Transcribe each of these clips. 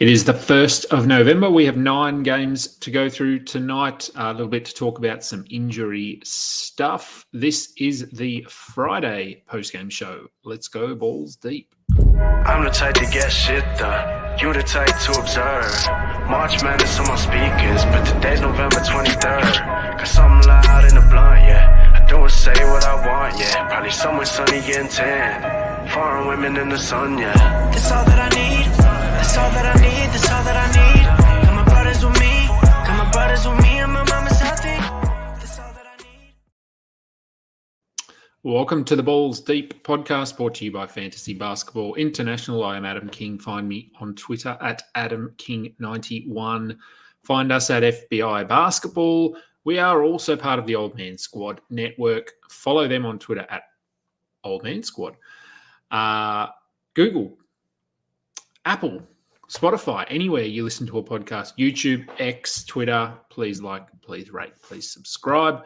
It is the 1st of November. We have 9 games to go through tonight. A little bit to talk about some injury stuff. This is the Friday post-game show. Let's go balls deep. I'm the type to get shit done. You the type to observe. March Madness on my speakers, but today's November 23rd. Got something loud in the blunt, yeah. I don't say what I want, yeah. Probably somewhere sunny getting tan. Foreign women in the sun, yeah. That's all that I need. That's all that I need. That's all that I need. Got my brothers with me. Got my brothers with me and my mama's healthy. That's all that I need. Welcome to the Balls Deep podcast, brought to you by Fantasy Basketball International. I am Adam King. Find me on Twitter at AdamKing91. Find us at FBI Basketball. We are also part of the Old Man Squad network. Follow them on Twitter at Old Man Squad. Google, Apple, Spotify, anywhere you listen to a podcast, YouTube, X, Twitter. Please like, please rate, please subscribe.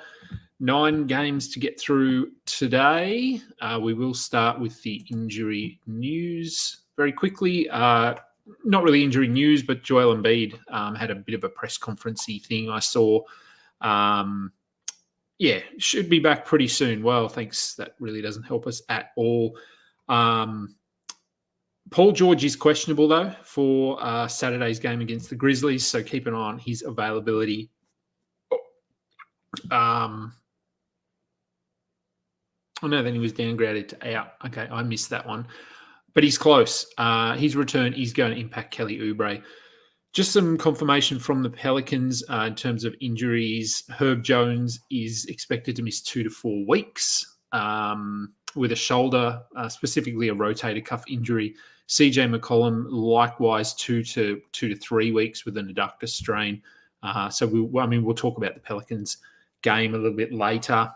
9 games to get through today. We will start with the injury news very quickly. Not really injury news, but Joel Embiid had a bit of a press conference-y thing I saw. Should be back pretty soon. Well, thanks. That really doesn't help us at all. Paul George is questionable, though, for Saturday's game against the Grizzlies, so keep an eye on his availability. Then he was downgraded to out. Okay, I missed that one. But he's close. His return is going to impact Kelly Oubre. Just some confirmation from the Pelicans in terms of injuries. Herb Jones is expected to miss 2 to 4 weeks with a shoulder, specifically a rotator cuff injury. CJ McCollum, likewise, 2 to 3 weeks with an adductor strain. We'll talk about the Pelicans game a little bit later.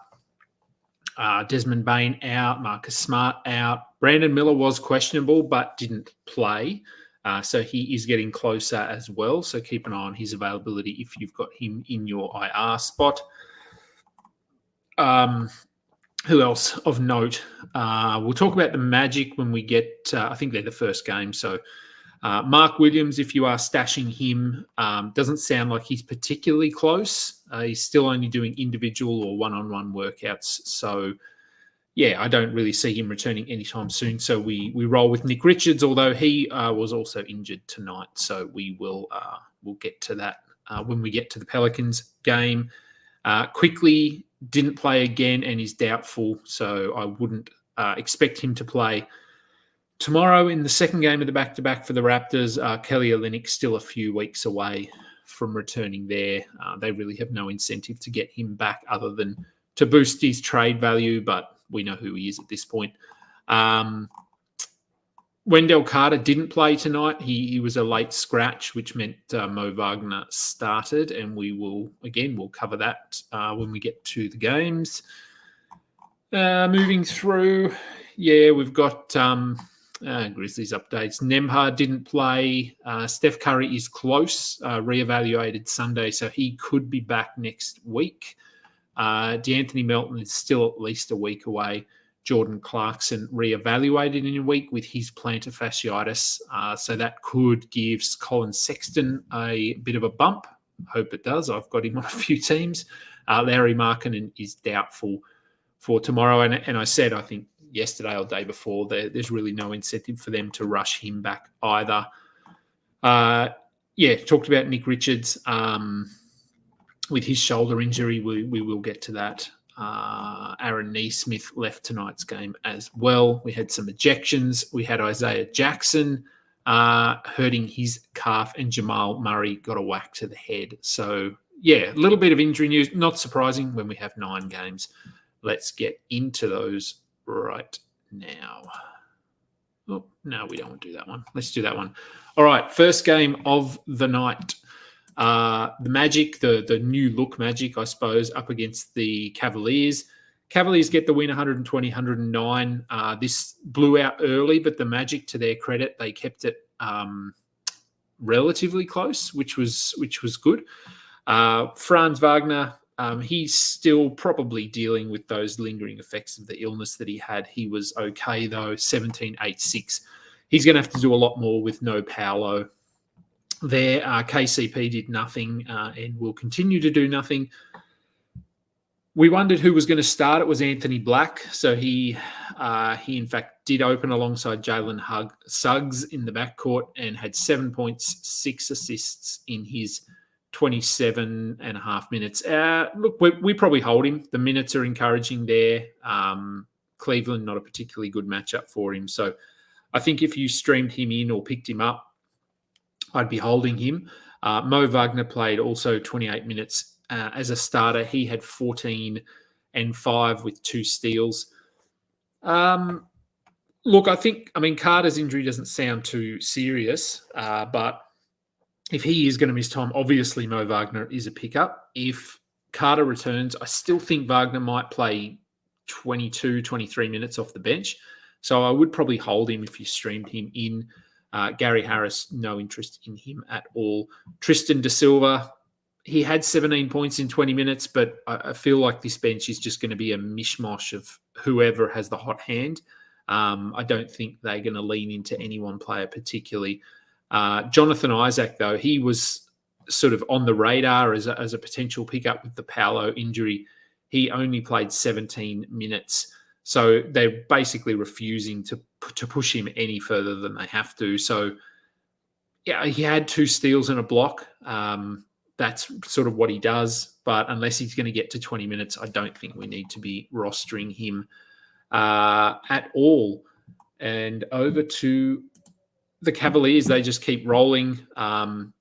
Desmond Bain out, Marcus Smart out. Brandon Miller was questionable but didn't play. So he is getting closer as well. So keep an eye on his availability if you've got him in your IR spot. Who else of note? We'll talk about the Magic when we get, I think they're the first game. So Mark Williams, if you are stashing him, doesn't sound like he's particularly close. He's still only doing individual or one-on-one workouts. So, I don't really see him returning anytime soon. So we roll with Nick Richards, although he was also injured tonight. So we'll get to that when we get to the Pelicans game. Quickly didn't play again and is doubtful. So I wouldn't expect him to play tomorrow in the second game of the back-to-back for the Raptors. Kelly Olynyk still a few weeks away from returning there. They really have no incentive to get him back other than to boost his trade value, but we know who he is at this point. Wendell Carter didn't play tonight. He was a late scratch, which meant Mo Wagner started, and we'll cover that when we get to the games. Moving through, we've got Grizzlies updates. Nembhard didn't play. Steph Curry is close, reevaluated Sunday, so he could be back next week. DeAnthony Melton is still at least a week away. Jordan Clarkson reevaluated in a week with his plantar fasciitis, so that could give Colin Sexton a bit of a bump. Hope it does. I've got him on a few teams. Larry Markkinen is doubtful for tomorrow, and I said, I think, yesterday or day before, there's really no incentive for them to rush him back either. Talked about Nick Richards with his shoulder injury. We will get to that. Aaron Neesmith left tonight's game as well. We had some ejections. We had Isaiah Jackson hurting his calf, and Jamal Murray got a whack to the head. So, a little bit of injury news. Not surprising when we have 9 games. Let's get into those right now. Oh, no, we don't want to do that one. Let's do that one. All right, first game of the night. The Magic, the new look Magic, I suppose, up against the Cavaliers. Cavaliers get the win 120-109. This blew out early, but the Magic, to their credit, they kept it relatively close, which was good. Franz Wagner, he's still probably dealing with those lingering effects of the illness that he had. He was okay, though, 17-8-6. He's going to have to do a lot more with no Paolo there. KCP did nothing and will continue to do nothing. We wondered who was going to start. It was Anthony Black. So he in fact did open alongside Jalen Suggs in the backcourt and had 7 points, 6 assists in his 27 and a half minutes. Look, we probably hold him. The minutes are encouraging there. Cleveland, not a particularly good matchup for him. So I think if you streamed him in or picked him up, I'd be holding him. Mo Wagner played also 28 minutes as a starter. He had 14 and 5 with 2 steals. Look, I mean, Carter's injury doesn't sound too serious, but if he is going to miss time, obviously Mo Wagner is a pickup. If Carter returns, I still think Wagner might play 22, 23 minutes off the bench. So I would probably hold him if you streamed him in. Gary Harris, no interest in him at all. Tristan Da Silva, he had 17 points in 20 minutes, but I feel like this bench is just going to be a mishmash of whoever has the hot hand. I don't think they're going to lean into any one player particularly. Jonathan Isaac, though, he was sort of on the radar as a potential pickup with the Paolo injury. He only played 17 minutes. So they're basically refusing to push him any further than they have to. So, yeah, he had 2 steals and a block. That's sort of what he does. But unless he's going to get to 20 minutes, I don't think we need to be rostering him at all. And over to the Cavaliers, they just keep rolling.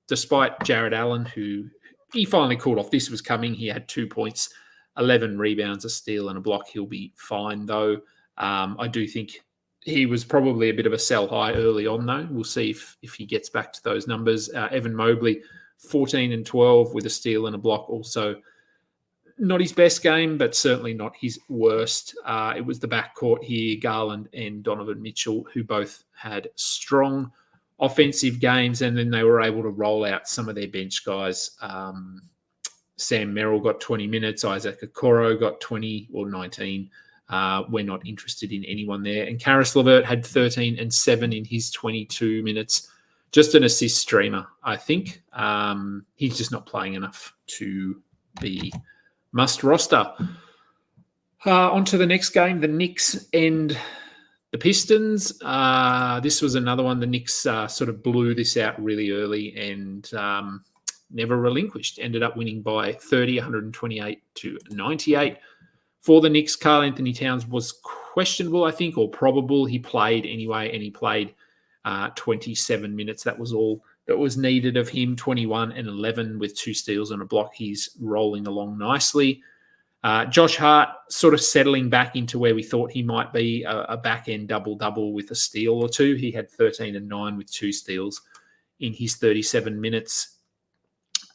Despite Jared Allen, who he finally called off. This was coming. He had 2 points, 11 rebounds, a steal and a block. He'll be fine, though. I do think he was probably a bit of a sell high early on, though. We'll see if he gets back to those numbers. Evan Mobley, 14 and 12 with a steal and a block. Also, not his best game, but certainly not his worst. It was the backcourt here, Garland and Donovan Mitchell, who both had strong offensive games, and then they were able to roll out some of their bench guys. Sam Merrill got 20 minutes. Isaac Okoro got 20 or 19. We're not interested in anyone there. And Karis LeVert had 13 and 7 in his 22 minutes. Just an assist streamer, I think. He's just not playing enough to be must roster. On to the next game, the Knicks and the Pistons. This was another one. The Knicks sort of blew this out really early and never relinquished. Ended up winning by 30, 128 to 98. For the Knicks, Karl Anthony Towns was questionable, I think, or probable. He played anyway, and he played 27 minutes. That was all that was needed of him. 21 and 11 with 2 steals and a block. He's rolling along nicely. Josh Hart sort of settling back into where we thought he might be, a back-end double-double with a steal or 2. He had 13 and 9 with 2 steals in his 37 minutes.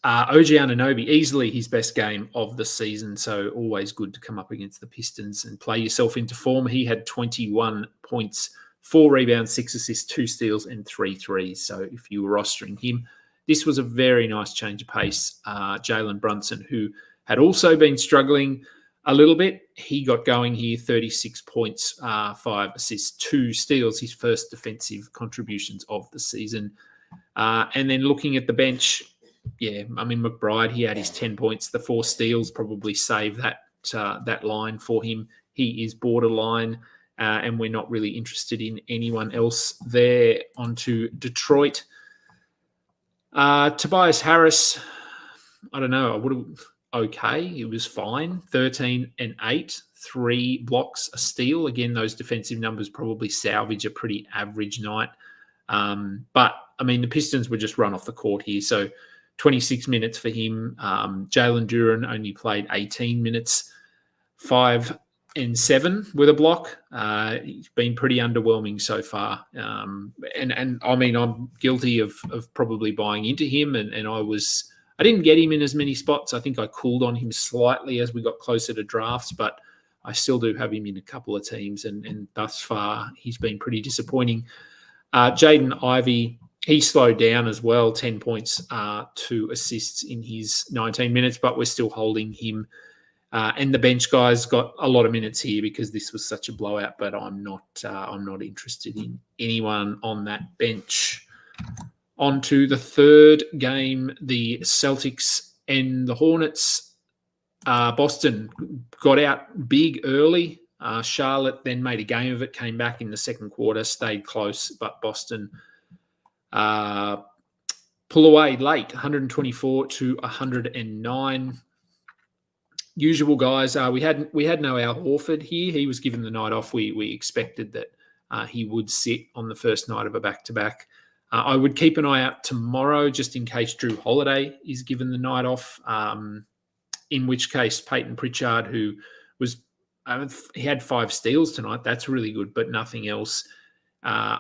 OG Anunoby, easily his best game of the season, so always good to come up against the Pistons and play yourself into form. He had 21 points, 4 rebounds, 6 assists, 2 steals, and 3 threes. So if you were rostering him, this was a very nice change of pace. Jalen Brunson, who had also been struggling a little bit, he got going here, 36 points, 5 assists, 2 steals, his first defensive contributions of the season. And then looking at the bench, yeah, I mean, McBride, he had his 10 points. The 4 steals probably saved that line for him. He is borderline, and we're not really interested in anyone else there. On to Detroit. Tobias Harris, I don't know. I would have okay. It was fine. 13 and 8, 3 blocks, a steal. Again, those defensive numbers probably salvage a pretty average night. But, I mean, the Pistons were just run off the court here. So 26 minutes for him. Jalen Duren only played 18 minutes, 5 and 7 with a block. He's been pretty underwhelming so far. And I mean, I'm guilty of probably buying into him. And I didn't get him in as many spots. I think I cooled on him slightly as we got closer to drafts, but I still do have him in a couple of teams. And thus far, he's been pretty disappointing. Jaden Ivey, he slowed down as well, 10 points, 2 assists in his 19 minutes, but we're still holding him. And the bench guys got a lot of minutes here because this was such a blowout, but I'm not interested in anyone on that bench. On to the third game, the Celtics and the Hornets. Boston got out big early. Charlotte then made a game of it, came back in the second quarter, stayed close, but Boston pull away late, 124 to 109. Usual guys. We had no Al Horford here. He was given the night off. We expected that he would sit on the first night of a back-to-back. I would keep an eye out tomorrow just in case Drew Holiday is given the night off, in which case Peyton Pritchard, who was he had 5 steals tonight. That's really good, but nothing else.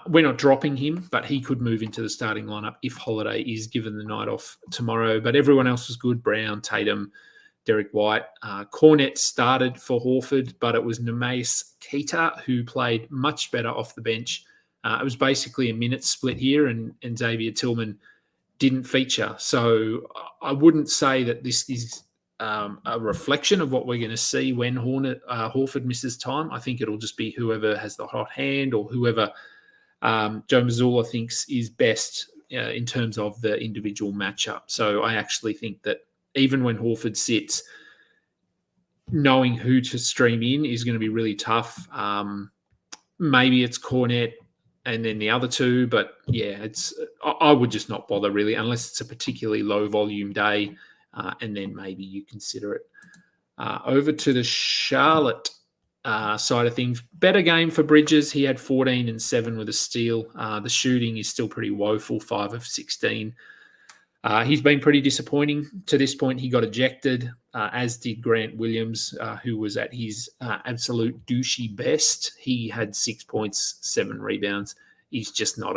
We're not dropping him, but he could move into the starting lineup if Holiday is given the night off tomorrow. But everyone else was good. Brown, Tatum, Derek White. Cornette started for Horford, but it was Nemeas Keita who played much better off the bench. It was basically a minute split here, and Xavier Tillman didn't feature. So I wouldn't say that this is a reflection of what we're going to see when Horford misses time. I think it'll just be whoever has the hot hand or whoever Joe Mazzulla thinks is best in terms of the individual matchup. So I actually think that even when Horford sits, knowing who to stream in is going to be really tough. Maybe it's Cornette and then the other two, but yeah, I would just not bother really unless it's a particularly low volume day, and then maybe you consider it. Over to the Charlotte side of things, better game for Bridges. He had 14 and 7 with a steal. The shooting is still pretty woeful, 5 of 16. He's been pretty disappointing to this point. He got ejected, as did Grant Williams, who was at his absolute douchey best. He had 6 points, 7 rebounds. He's just not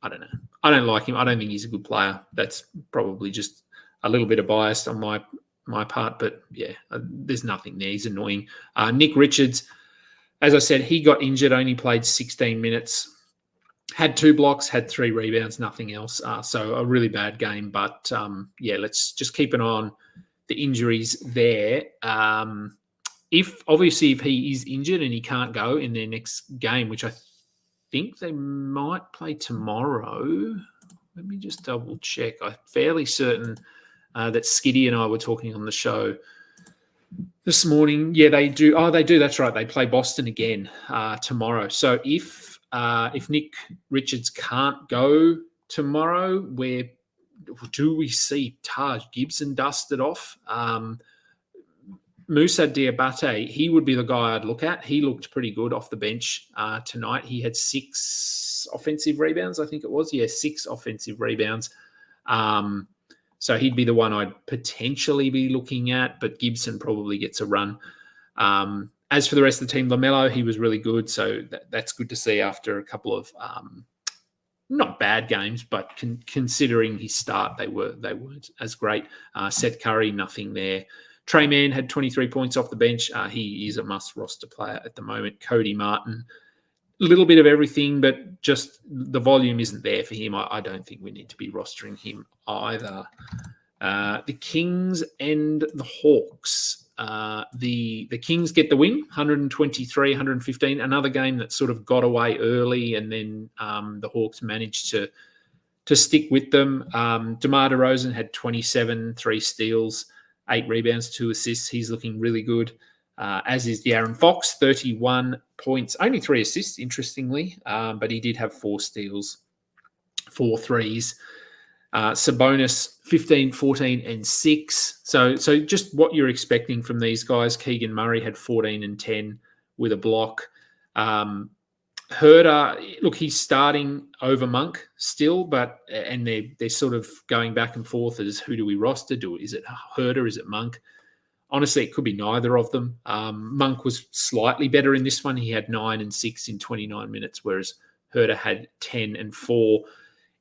I don't know. I don't like him. I don't think he's a good player. That's probably just a little bit of bias on my part, but yeah, there's nothing there. He's annoying. Nick Richards, as I said, he got injured, only played 16 minutes. Had 2 blocks, had 3 rebounds, nothing else. So a really bad game. But, yeah, let's just keep an eye on the injuries there. If he is injured and he can't go in their next game, which I think they might play tomorrow. Let me just double check. I'm fairly certain that Skiddy and I were talking on the show this morning. Yeah, they do. Oh, they do. That's right. They play Boston again tomorrow. So if Nick Richards can't go tomorrow, where do we see Taj Gibson dusted off? Moussa Diabate, he would be the guy I'd look at. He looked pretty good off the bench tonight. He had 6 offensive rebounds, I think it was. Yeah, 6 offensive rebounds. So he'd be the one I'd potentially be looking at, but Gibson probably gets a run. As for the rest of the team, LaMelo, he was really good. So that's good to see after a couple of not bad games, but considering his start, they weren't as great. Seth Curry, nothing there. Trey Mann had 23 points off the bench. He is a must roster player at the moment. Cody Martin, a little bit of everything, but just the volume isn't there for him. I don't think we need to be rostering him either. The Kings and the Hawks. The Kings get the win, 123-115. Another game that sort of got away early, and then the Hawks managed to stick with them. DeMar DeRozan had 27, 3 steals, 8 rebounds, 2 assists. He's looking really good, as is De'Aaron Fox, 31 points, only 3 assists, interestingly, but he did have 4 steals, 4 threes. Sabonis, 15, 14, and 6. So just what you're expecting from these guys. Keegan Murray had 14 and 10 with a block. Herder, look, he's starting over Monk still, and they're sort of going back and forth as who do we roster? Is it Herder? Is it Monk? Honestly, it could be neither of them. Monk was slightly better in this one. He had 9 and 6 in 29 minutes, whereas Herder had 10 and 4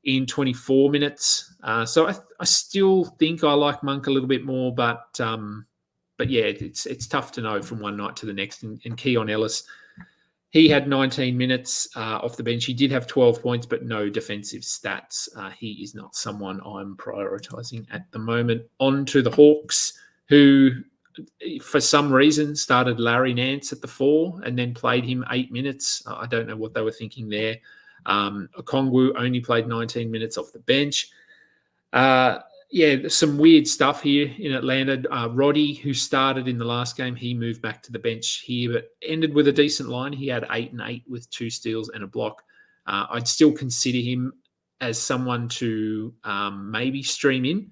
in 24 minutes. So I still think I like Monk a little bit more, but yeah, it's tough to know from one night to the next. And Keon Ellis, he had 19 minutes off the bench. He did have 12 points, but no defensive stats. He is not someone I'm prioritizing at the moment. On to the Hawks, who for some reason started Larry Nance at the 4 and then played him 8 minutes. I don't know what they were thinking there. Okongwu only played 19 minutes off the bench. Some weird stuff here in Atlanta. Roddy, who started in the last game, he moved back to the bench here, but ended with a decent line. He had 8 and 8 with 2 steals and a block. I'd still consider him as someone to maybe stream in.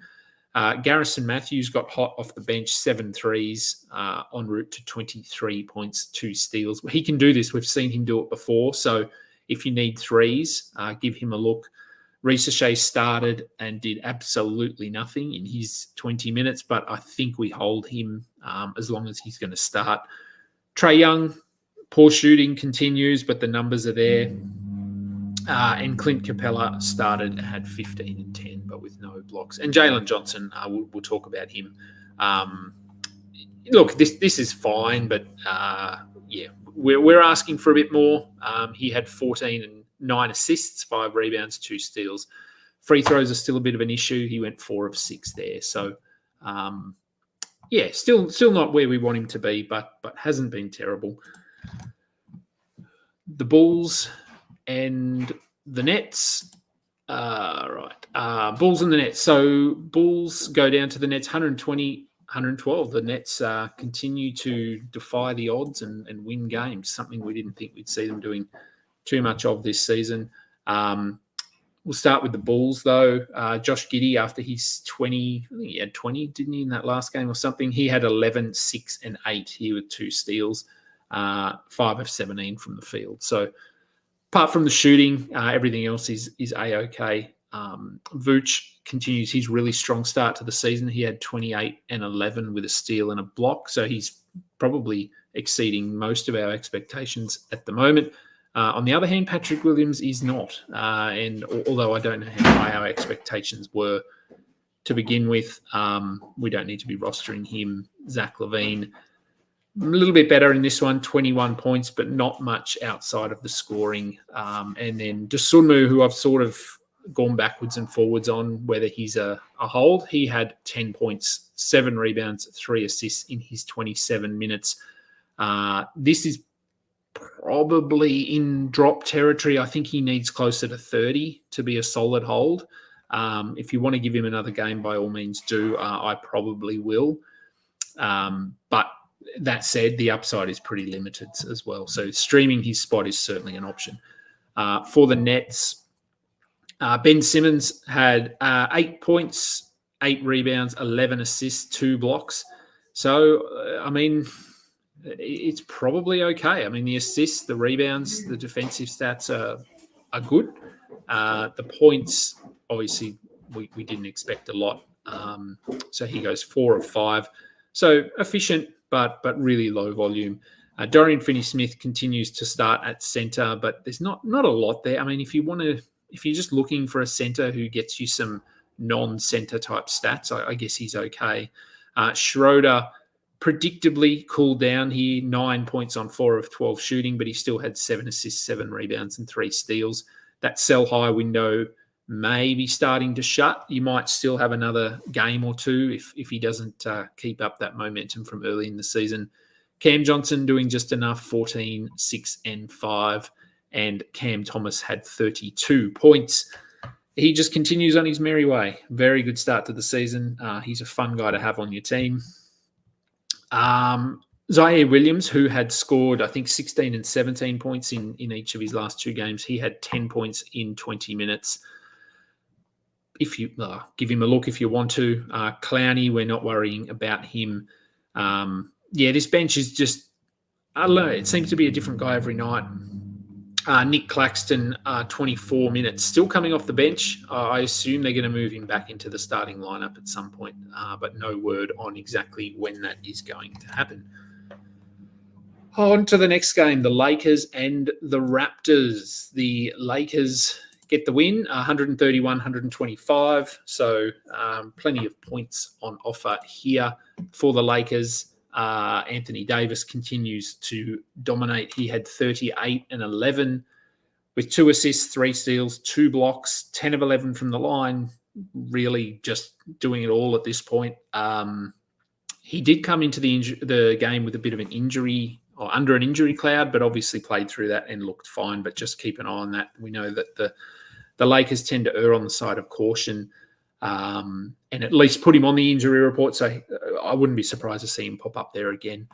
Garrison Matthews got hot off the bench, 7 threes, en route to 23 points, 2 steals. He can do this. We've seen him do it before. So if you need threes, give him a look. Risache started and did absolutely nothing in his 20 minutes, but I think we hold him as long as he's going to start. Trae Young, poor shooting continues, but the numbers are there. And Clint Capella started and had 15 and 10, but with no blocks. And Jalen Johnson, we'll talk about him. Look, this is fine, but we're asking for a bit more. He had 14 and 9 assists, 5 rebounds, 2 steals. Free throws are still a bit of an issue. He went 4 of 6 there. So, still not where we want him to be, but hasn't been terrible. The Bulls and the Nets. Bulls and the Nets. So Bulls go down to the Nets 120, 112. The Nets continue to defy the odds and win games, something we didn't think we'd see them doing too much of this season. We'll start with the Bulls, though. Josh Giddey, after his 20, I think he had 20, didn't he, in that last game or something? He had 11, 6, and 8 here with 2 steals, 5 of 17 from the field. So apart from the shooting, everything else is A-OK. Vooch continues his really strong start to the season. He had 28 and 11 with a steal and a block, so he's probably exceeding most of our expectations at the moment. On the other hand, Patrick Williams is not. And although I don't know how high our expectations were to begin with, we don't need to be rostering him. Zach LaVine, a little bit better in this one, 21 points, but not much outside of the scoring. And then Dosunmu, who I've sort of gone backwards and forwards on whether he's a hold. He had 10 points, 7 rebounds, 3 assists in his 27 minutes. This is probably in drop territory. I think he needs closer to 30 to be a solid hold. If you want to give him another game, by all means do. I probably will. But that said, the upside is pretty limited as well. So streaming his spot is certainly an option. For the Nets, Ben Simmons had 8 points, 8 rebounds, 11 assists, 2 blocks. So, it's probably okay. The assists, the rebounds, the defensive stats are good. The points, obviously, we didn't expect a lot. So he goes 4 of 5. So efficient, but really low volume. Dorian Finney-Smith continues to start at center, but there's not a lot there. If you're just looking for a center who gets you some non-center type stats, I guess he's okay. Schroeder predictably cooled down here, 9 points on 4 of 12 shooting, but he still had 7 assists, 7 rebounds, and 3 steals. That sell-high window may be starting to shut. You might still have another game or two if he doesn't keep up that momentum from early in the season. Cam Johnson doing just enough, 14, 6, and 5, and Cam Thomas had 32 points. He just continues on his merry way. Very good start to the season. He's a fun guy to have on your team. Zaire Williams, who had scored, I think, 16 and 17 points in each of his last 2 games. He had 10 points in 20 minutes. If you give him a look if you want to. Clowney, we're not worrying about him. This bench is just, I don't know, it seems to be a different guy every night. Nick Claxton, 24 minutes, still coming off the bench. I assume they're going to move him back into the starting lineup at some point, but no word on exactly when that is going to happen. On to the next game, the Lakers and the Raptors. The Lakers get the win, 131-125, so plenty of points on offer here for the Lakers. Anthony Davis continues to dominate. He had 38 and 11 with 2 assists, 3 steals, 2 blocks, 10 of 11 from the line, really just doing it all at this point. He did come into the game with a bit of an injury or under an injury cloud, but obviously played through that and looked fine. But just keep an eye on that. We know that the Lakers tend to err on the side of caution, and at least put him on the injury report. So I wouldn't be surprised to see him pop up there again.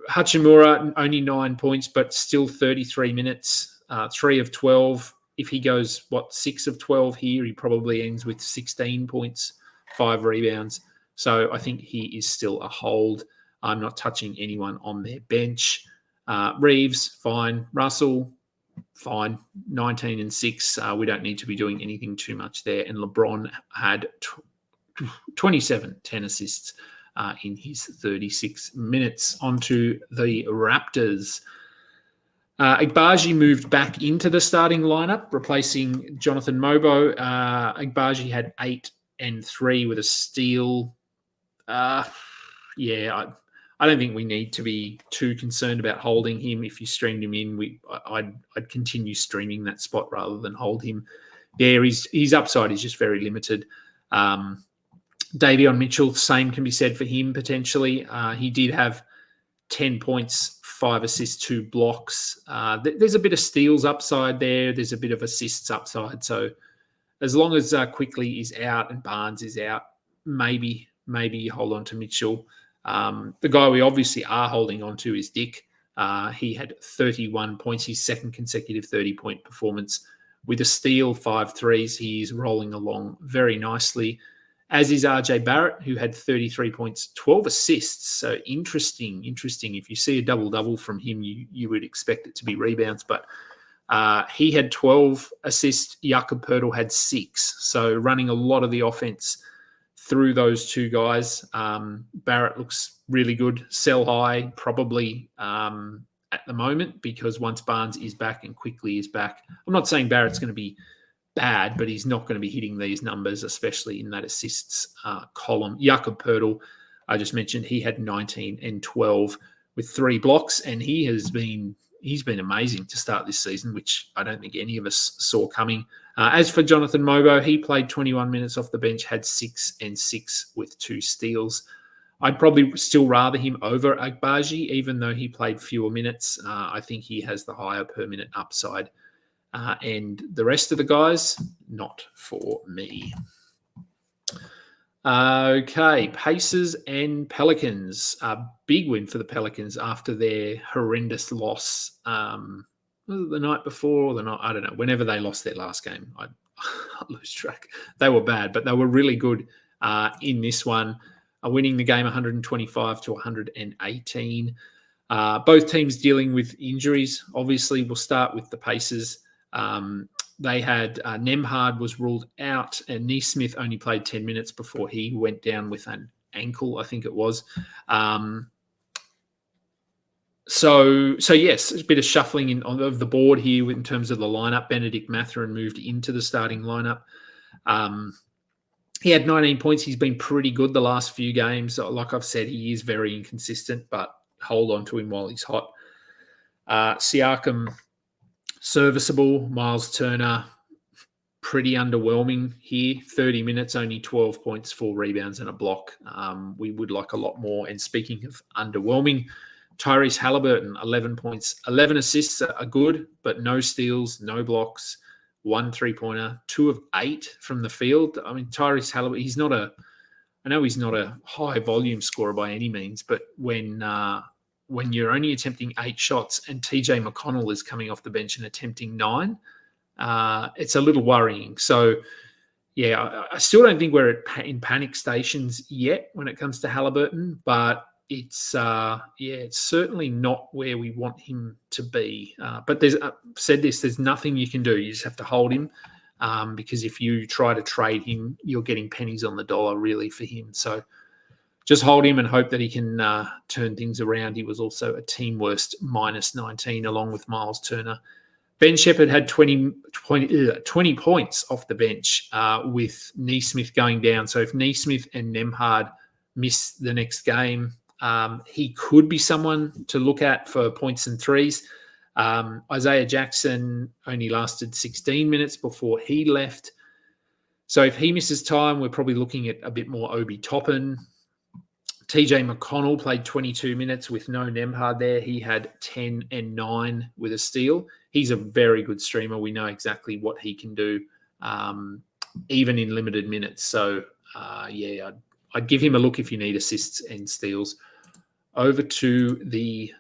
Hachimura, only 9 points, but still 33 minutes, 3 of 12. If he goes, 6 of 12 here, he probably ends with 16 points, 5 rebounds. So I think he is still a hold. I'm not touching anyone on their bench. Reeves, fine. Russell, fine. 19 and 6. We don't need to be doing anything too much there. And LeBron had 27, 10 assists in his 36 minutes. Onto the Raptors. Agbaji moved back into the starting lineup, replacing Jonathan Mobo. Agbaji had 8 and 3 with a steal. I don't think we need to be too concerned about holding him. If you streamed him in, I'd continue streaming that spot rather than hold him there. His upside is just very limited. Davion Mitchell, same can be said for him potentially. He did have 10 points, 5 assists, 2 blocks. There's a bit of steals upside there. There's a bit of assists upside. So as long as Quickly is out and Barnes is out, maybe you hold on to Mitchell. The guy we obviously are holding on to is Dick. He had 31 points, his second consecutive 30-point performance. With a steal, 5 threes, he's rolling along very nicely. As is RJ Barrett, who had 33 points, 12 assists. So interesting. If you see a double-double from him, you would expect it to be rebounds. But he had 12 assists. Jakob Poeltl had 6. So running a lot of the offense through those two guys. Barrett looks really good. Sell high, probably at the moment, because once Barnes is back and Quickly is back, I'm not saying Barrett's going to be bad, but he's not going to be hitting these numbers, especially in that assists column. Jakob Poeltl, I just mentioned, he had 19 and 12 with 3 blocks, and he's been amazing to start this season, which I don't think any of us saw coming. As for Jonathan Mobo, he played 21 minutes off the bench, had 6 and 6 with 2 steals. I'd probably still rather him over Agbaji, even though he played fewer minutes. I think he has the higher per minute upside. And the rest of the guys, not for me. Okay, Pacers and Pelicans. A big win for the Pelicans after their horrendous loss. Was it the night before or the night? I don't know. Whenever they lost their last game, I lose track. They were bad, but they were really good in this one, winning the game 125 to 118. Both teams dealing with injuries. Obviously, we'll start with the Pacers. They had Nembhard was ruled out, and Neesmith only played 10 minutes before he went down with an ankle, I think it was. So yes, a bit of shuffling of the board here in terms of the lineup. Benedict Mathurin moved into the starting lineup. He had 19 points. He's been pretty good the last few games. Like I've said, he is very inconsistent, but hold on to him while he's hot. Siakam, serviceable. Miles Turner, pretty underwhelming here. 30 minutes, only 12 points, 4 rebounds and a block. We would like a lot more. And speaking of underwhelming, Tyrese Halliburton, 11 points, 11 assists are good, but no steals, no blocks, 1 3-pointer, 2 of 8 from the field. I mean, Tyrese Halliburton, I know he's not a high volume scorer by any means, but when you're only attempting 8 shots and TJ McConnell is coming off the bench and attempting 9, it's a little worrying. So, yeah, I still don't think we're in panic stations yet when it comes to Halliburton, but it's certainly not where we want him to be. But there's nothing you can do. You just have to hold him because if you try to trade him, you're getting pennies on the dollar really for him. So just hold him and hope that he can turn things around. He was also a team worst -19 along with Miles Turner. Ben Shepherd had 20 points off the bench with Neesmith going down. So if Neesmith and Nembhard miss the next game, he could be someone to look at for points and threes. Isaiah Jackson only lasted 16 minutes before he left. So if he misses time, we're probably looking at a bit more Obi Toppin. TJ McConnell played 22 minutes with no Nembhard there. He had 10 and 9 with a steal. He's a very good streamer. We know exactly what he can do, even in limited minutes. So, I'd give him a look if you need assists and steals. Over to the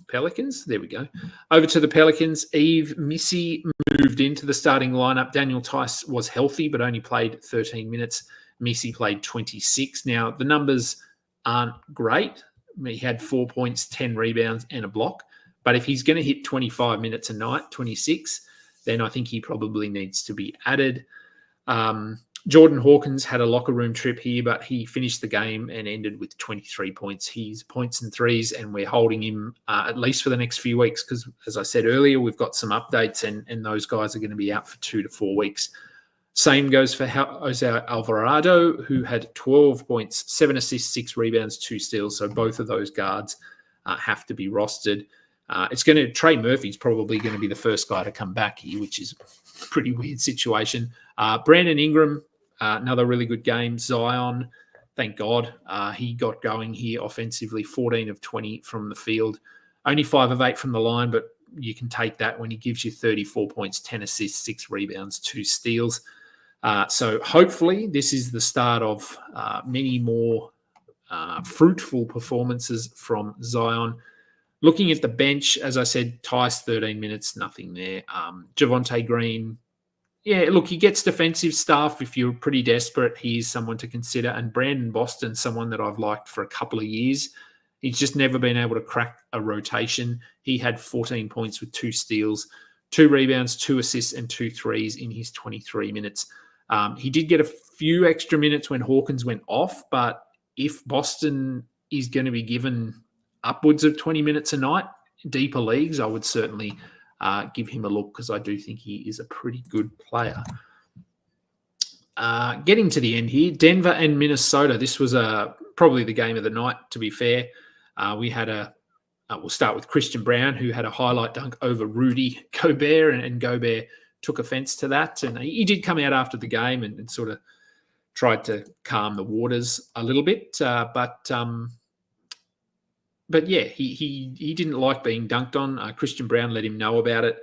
Pelicans. There we go. Over to the Pelicans. Eve Missy moved into the starting lineup. Daniel Tice was healthy, but only played 13 minutes. Missy played 26. Now, the numbers aren't great. He had 4 points, 10 rebounds, and a block. But if he's going to hit 25 minutes a night, 26, then I think he probably needs to be added. Jordan Hawkins had a locker room trip here, but he finished the game and ended with 23 points. He's points and threes, and we're holding him at least for the next few weeks because, as I said earlier, we've got some updates, and those guys are going to be out for 2 to 4 weeks. Same goes for Jose Alvarado, who had 12 points, 7 assists, 6 rebounds, 2 steals. So both of those guards have to be rostered. Trey Murphy's probably going to be the first guy to come back here, which is a pretty weird situation. Brandon Ingram, another really good game. Zion, thank God, he got going here offensively, 14 of 20 from the field. Only 5 of 8 from the line, but you can take that when he gives you 34 points, 10 assists, 6 rebounds, 2 steals. So hopefully this is the start of many more fruitful performances from Zion. Looking at the bench, as I said, Tice 13 minutes, nothing there. Javonte Green, he gets defensive stuff. If you're pretty desperate, he's someone to consider. And Brandon Boston, someone that I've liked for a couple of years. He's just never been able to crack a rotation. He had 14 points with 2 steals, 2 rebounds, 2 assists, and 2 threes in his 23 minutes. He did get a few extra minutes when Hawkins went off, but if Boston is going to be given upwards of 20 minutes a night, deeper leagues, I would certainly give him a look because I do think he is a pretty good player. Getting to the end here, Denver and Minnesota. This was probably the game of the night, to be fair. We had we'll start with Christian Brown, who had a highlight dunk over Rudy Gobert, and Gobert took offense to that. And he did come out after the game and sort of tried to calm the waters a little bit. But yeah, he didn't like being dunked on. Christian Brown let him know about it.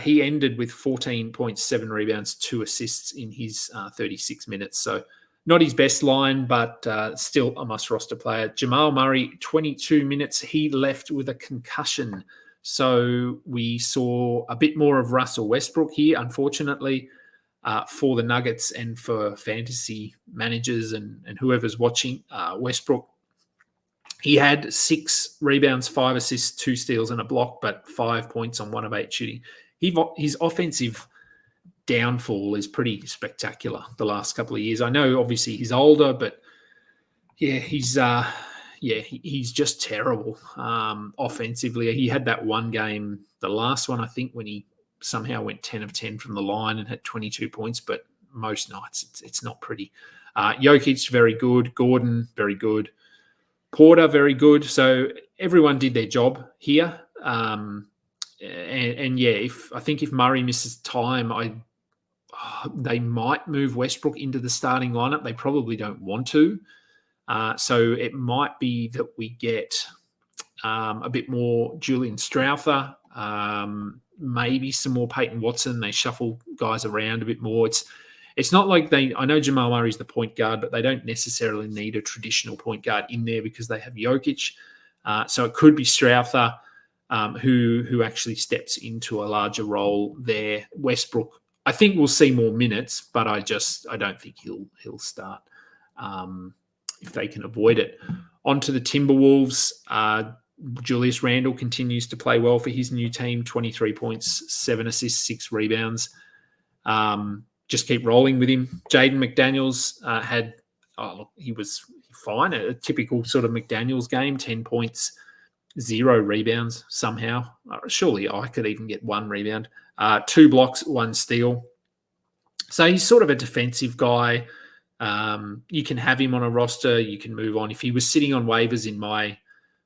He ended with 14.7 rebounds, 2 assists in his 36 minutes. So not his best line, but still a must-roster player. Jamal Murray, 22 minutes. He left with a concussion. So we saw a bit more of Russell Westbrook here, unfortunately, for the Nuggets and for fantasy managers and whoever's watching. Westbrook, he had 6 rebounds, 5 assists, 2 steals and a block, but 5 points on 1 of 8 shooting. His offensive downfall is pretty spectacular the last couple of years. I know, obviously, he's older, but he's just terrible offensively. He had that one game, the last one, I think, when he somehow went 10 of 10 from the line and had 22 points, but most nights it's not pretty. Jokic, very good. Gordon, very good. Porter, very good. So everyone did their job here. If Murray misses time, they might move Westbrook into the starting lineup. They probably don't want to. So it might be that we get a bit more Julian Strawther, maybe some more Peyton Watson. They shuffle guys around a bit more. It's not like I know Jamal Murray's the point guard, but they don't necessarily need a traditional point guard in there because they have Jokic. So it could be Strawther who actually steps into a larger role there. Westbrook, I think we'll see more minutes, but I don't think he'll start if they can avoid it. On to the Timberwolves. Julius Randle continues to play well for his new team, 23 points, 7 assists, 6 rebounds. Just keep rolling with him. Jaden McDaniels he was fine. A typical sort of McDaniels game, 10 points, 0 rebounds somehow. Surely I could even get 1 rebound. 2 blocks, 1 steal. So he's sort of a defensive guy. You can have him on a roster. You can move on. If he was sitting on waivers in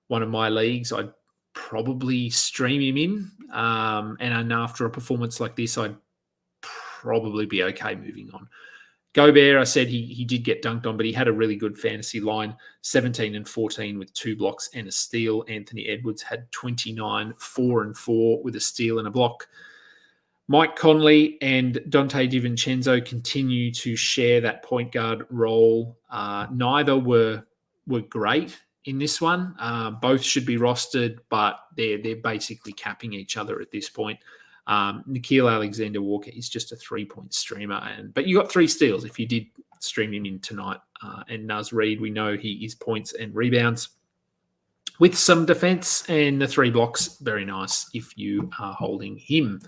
one of my leagues, I'd probably stream him in. And after a performance like this, I'd probably be okay moving on. Gobert, I said he did get dunked on, but he had a really good fantasy line, 17 and 14 with 2 blocks and a steal. Anthony Edwards had 29, 4 and 4 with a steal and a block. Mike Conley and Dante DiVincenzo continue to share that point guard role. Neither were great in this one. Both should be rostered, but they're basically capping each other at this point. Nickeil Alexander-Walker is just a 3-point streamer, but you got 3 steals if you did stream him in tonight. And Naz Reid, we know he is points and rebounds with some defense, and the 3 blocks, very nice if you are holding him.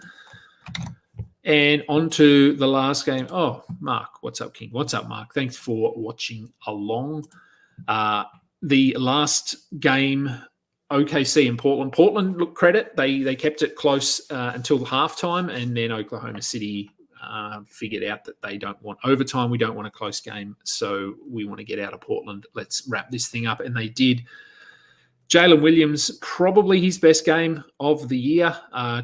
And on to the last game. Oh, Mark, what's up, King? What's up, Mark? Thanks for watching along. The last game, OKC and Portland. Portland, look, credit, they kept it close until halftime, and then Oklahoma City figured out that they don't want overtime. We don't want a close game, so we want to get out of Portland. Let's wrap this thing up, and they did. Jalen Williams, probably his best game of the year,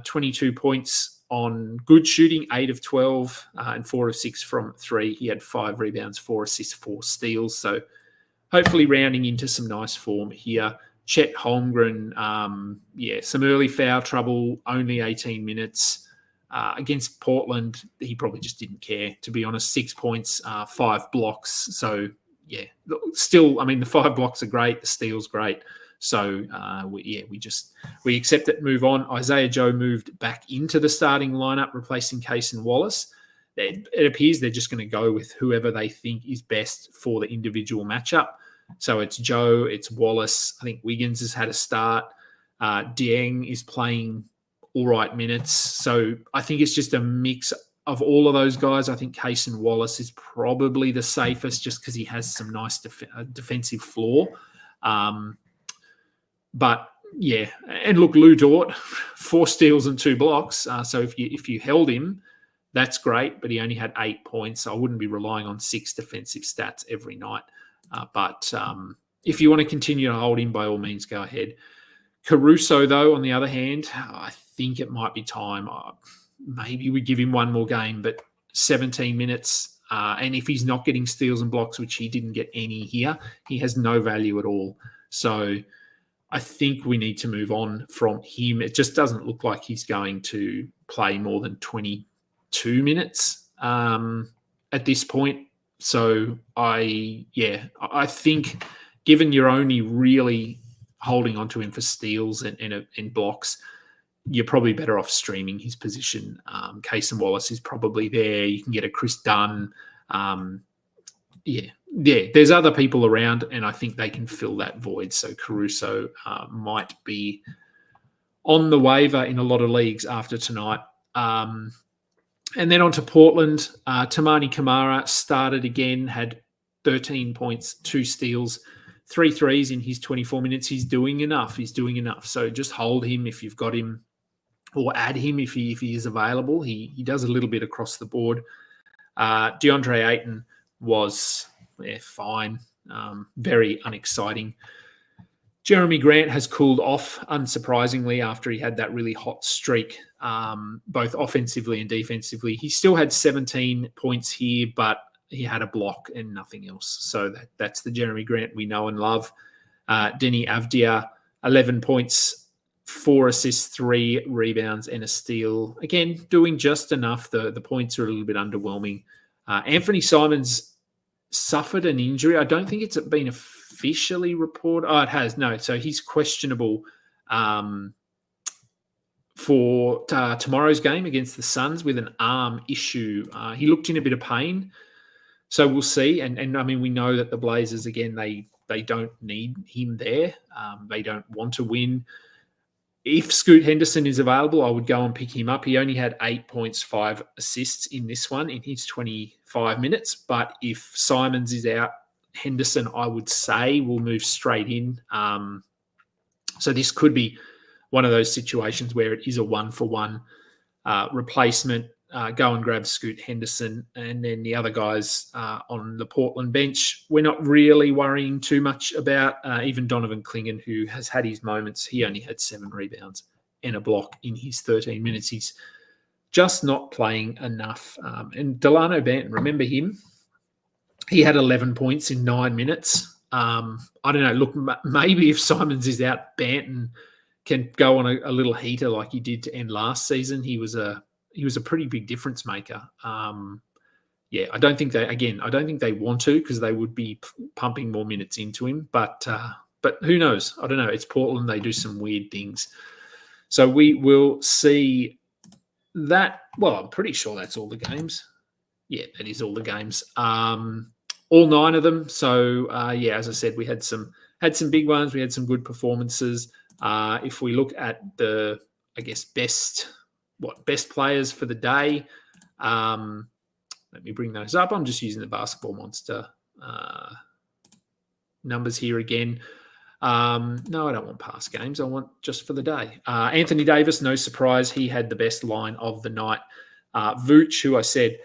22 points on good shooting, 8 of 12 and 4 of 6 from 3. He had 5 rebounds, 4 assists, 4 steals, so hopefully rounding into some nice form here. Chet Holmgren, some early foul trouble, only 18 minutes. Against Portland, he probably just didn't care, to be honest. 6 points, 5 blocks. So, yeah, still, I mean, the 5 blocks are great. The steal's great. So, we accept it, move on. Isaiah Joe moved back into the starting lineup, replacing Case and Wallace. It appears they're just going to go with whoever they think is best for the individual matchup. So it's Joe, it's Wallace. I think Wiggins has had a start. Dieng is playing all right minutes. So I think it's just a mix of all of those guys. I think Case and Wallace is probably the safest just because he has some nice defensive floor. But yeah, and look, Lou Dort, 4 steals and 2 blocks. So if you held him, that's great, but he only had 8 points. So I wouldn't be relying on 6 defensive stats every night. But if you want to continue to hold him, by all means, go ahead. Caruso, though, on the other hand, I think it might be time. Maybe we give him one more game, but 17 minutes. And if he's not getting steals and blocks, which he didn't get any here, he has no value at all. So I think we need to move on from him. It just doesn't look like he's going to play more than 22 minutes at this point. So I think given you're only really holding onto him for steals and blocks, you're probably better off streaming his position. Case and Wallace is probably there. You can get a Chris Dunn. There's other people around, and I think they can fill that void. So Caruso might be on the waiver in a lot of leagues after tonight. And then on to Portland. Tamani Kamara started again, had 13 points, 2 steals, 3 threes in his 24 minutes. He's doing enough. So just hold him if you've got him, or add him if he is available. He does a little bit across the board. DeAndre Ayton was fine, very unexciting. Jeremy Grant has cooled off, unsurprisingly, after he had that really hot streak, both offensively and defensively. He still had 17 points here, but he had a block and nothing else. So that's the Jeremy Grant we know and love. Denny Avdia, 11 points, 4 assists, 3 rebounds, and a steal. Again, doing just enough. The points are a little bit underwhelming. Anthony Simons suffered an injury. I don't think it's been officially reported. Oh, it has. No, so he's questionable for tomorrow's game against the Suns with an arm issue. He looked in a bit of pain. So we'll see. And I mean, we know that the Blazers, again, they don't need him there. They don't want to win. If Scoot Henderson is available, I would go and pick him up. He only had 8 points, 5 assists in this one in his 25 minutes. But if Simons is out, Henderson, I would say, will move straight in. So this could be one of those situations where it is a one-for-one replacement. Go and grab Scoot Henderson, and then the other guys on the Portland bench, we're not really worrying too much about. Even Donovan Clingan, who has had his moments, he only had 7 rebounds and a block in his 13 minutes. He's just not playing enough. And Delano Banton, remember him? He had 11 points in 9 minutes. I don't know. Look, maybe if Simons is out, Banton can go on a little heater like he did to end last season. He was a pretty big difference maker. I don't think they want to, because they would be pumping more minutes into him. But who knows? I don't know. It's Portland. They do some weird things. So we will see that. Well, I'm pretty sure that's all the games. Yeah, that is all the games. All 9 of them. So as I said, we had some big ones. We had some good performances. If we look at the, best players for the day, let me bring those up. I'm just using the Basketball Monster numbers here again. No, I don't want past games. I want just for the day. Anthony Davis, no surprise, he had the best line of the night. Vooch, who I said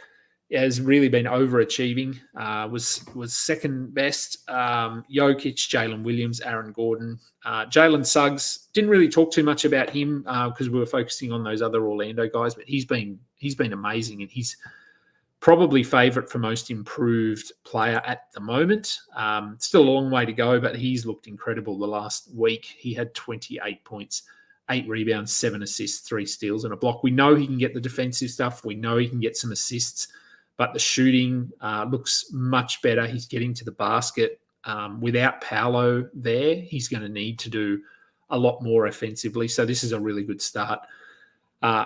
has really been overachieving, was second best. Jokic, Jalen Williams, Aaron Gordon. Jalen Suggs, didn't really talk too much about him because we were focusing on those other Orlando guys, but he's been amazing, and he's probably favourite for most improved player at the moment. Still a long way to go, but he's looked incredible the last week. He had 28 points, 8 rebounds, 7 assists, 3 steals, and a block. We know he can get the defensive stuff. We know he can get some assists, but the shooting looks much better. He's getting to the basket. Without Paolo there, he's going to need to do a lot more offensively. So this is a really good start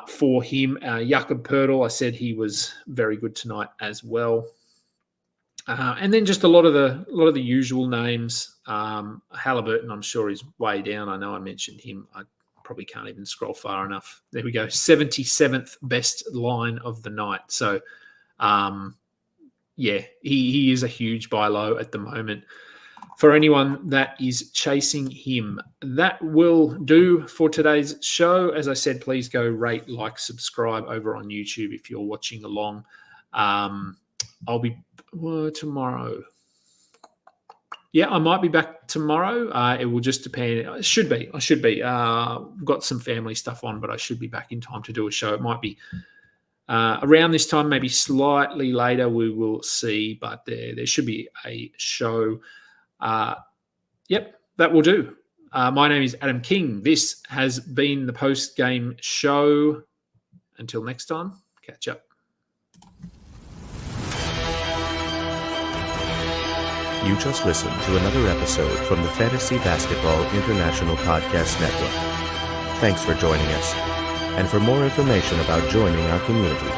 for him. Jakob Poeltl, I said he was very good tonight as well. And then just a lot of the usual names. Halliburton, I'm sure, is way down. I know I mentioned him. I probably can't even scroll far enough. There we go. 77th best line of the night. So, he is a huge buy low at the moment. For anyone that is chasing him, that will do for today's show. As I said, please go rate, like, subscribe over on YouTube if you're watching along. I'll be tomorrow. Yeah, I might be back tomorrow. It will just depend. I should be. Got some family stuff on, but I should be back in time to do a show. It might be around this time, maybe slightly later. We will see, but there should be a show. That will do. My name is Adam King. This has been the post-game show. Until next time, catch up. You just listened to another episode from the Fantasy Basketball International Podcast Network. Thanks for joining us. And for more information about joining our community,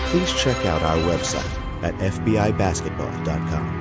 please check out our website at fbibasketball.com.